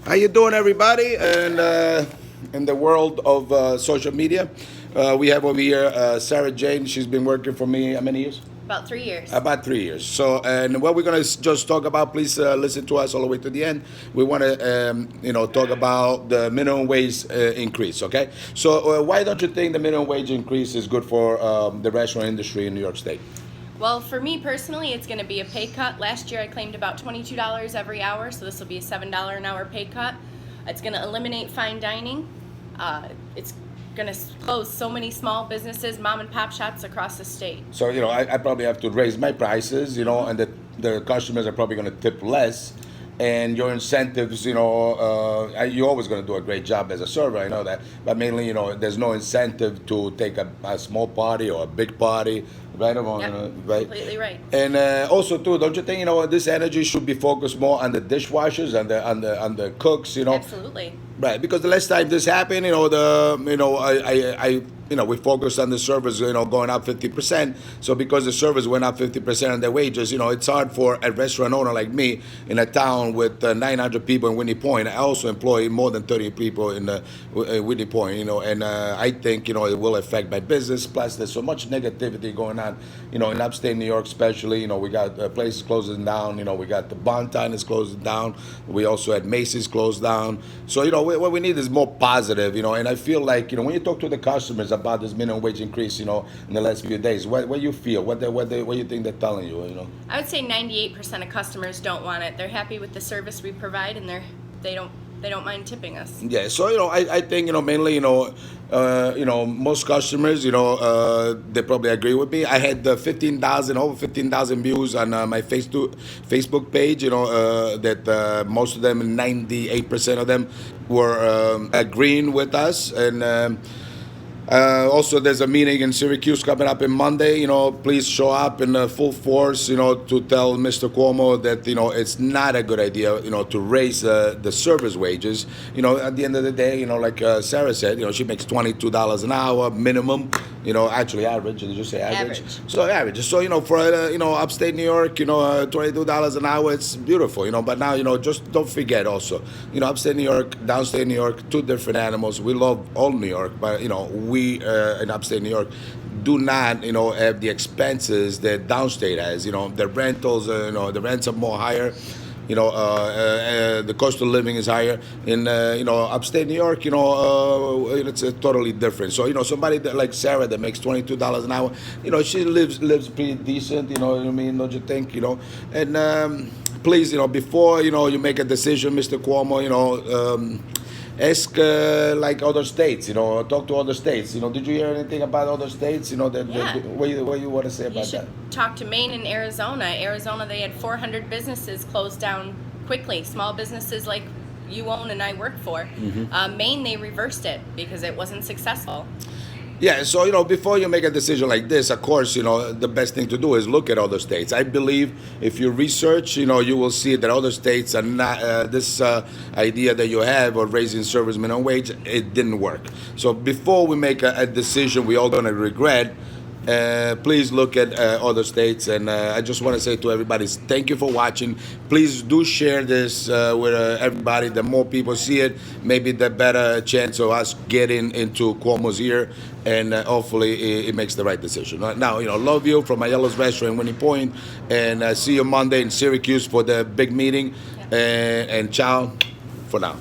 How you doing, everybody? And in the world of social media, we have over here Sarah Jane. She's been working for me how many years? About 3 years. About 3 years. So, and what we're gonna just talk about, please listen to us all the way to the end. We want to, talk about the minimum wage increase. Okay. So, why don't you think the minimum wage increase is good for the restaurant industry in New York State? Well, for me personally, it's going to be a pay cut. Last year I claimed about $22 every hour, so this will be a $7 an hour pay cut. It's going to eliminate fine dining. It's going to close so many small businesses, mom and pop shops across the state. So, I probably have to raise my prices, and the customers are probably going to tip less. And your incentives, you're always going to do a great job as a server, I know that. But mainly, there's no incentive to take a small party or a big party, right? Yep, Right? completely right. And also, too, don't you think, this energy should be focused more on the dishwashers and the cooks, Absolutely. Right, because the last time this happened, we focused on the servers, going up 50%. So because the servers went up 50% on their wages, it's hard for a restaurant owner like me in a town with 900 people in Whitney Point. I also employ more than 30 people in Whitney Point, and I think, it will affect my business. Plus, there's so much negativity going on, in upstate New York especially. We got places closing down. We got the Bonton is closing down. We also had Macy's closed down. So, what we need is more positive, and I feel like, when you talk to the customers about this minimum wage increase, in the last few days, what you feel, what you think they're telling you, I would say 98% of customers don't want it. They're happy with the service we provide, and they don't mind tipping us. Yeah, so I think mainly most customers they probably agree with me. I had over 15,000 views on my Facebook page. That most of them, 98% of them, were agreeing with us. And also, there's a meeting in Syracuse coming up on Monday. Please show up in full force. To tell Mr. Cuomo that it's not a good idea. To raise the service wages. At the end of the day, like Sarah said, she makes $22 an hour minimum. Actually average. Did you say average? So average. So for upstate New York, $22 an hour, it's beautiful. But now just don't forget also, upstate New York, downstate New York, two different animals. We love all New York, but we in upstate New York do not have the expenses that downstate has. The rentals, the rents are more higher. The cost of living is higher in upstate New York. It's totally different. So somebody that, like Sarah, that makes $22 an hour, she lives pretty decent. You know what I mean? Don't you think? And please, before you make a decision, Mr. Cuomo, ask like other states. Talk to other states. Did you hear anything about other states? Yeah. What you want to say You about should that? talk to Maine and Arizona. Arizona, they had 400 businesses closed down quickly. Small businesses like you own and I work for. Maine, they reversed it because it wasn't successful. Yeah, so before you make a decision like this, of course, the best thing to do is look at other states. I believe if you research, you will see that other states are not this idea that you have of raising service minimum wage. It didn't work. So before we make a decision, we all gonna regret. Please look at other states, and I just want to say to everybody, thank you for watching. Please do share this with everybody. The more people see it, maybe the better chance of us getting into Cuomo's ear, and hopefully it makes the right decision. Now, love you from Aiello's Restaurant in Winnie Point, and see you Monday in Syracuse for the big meeting. And ciao for now.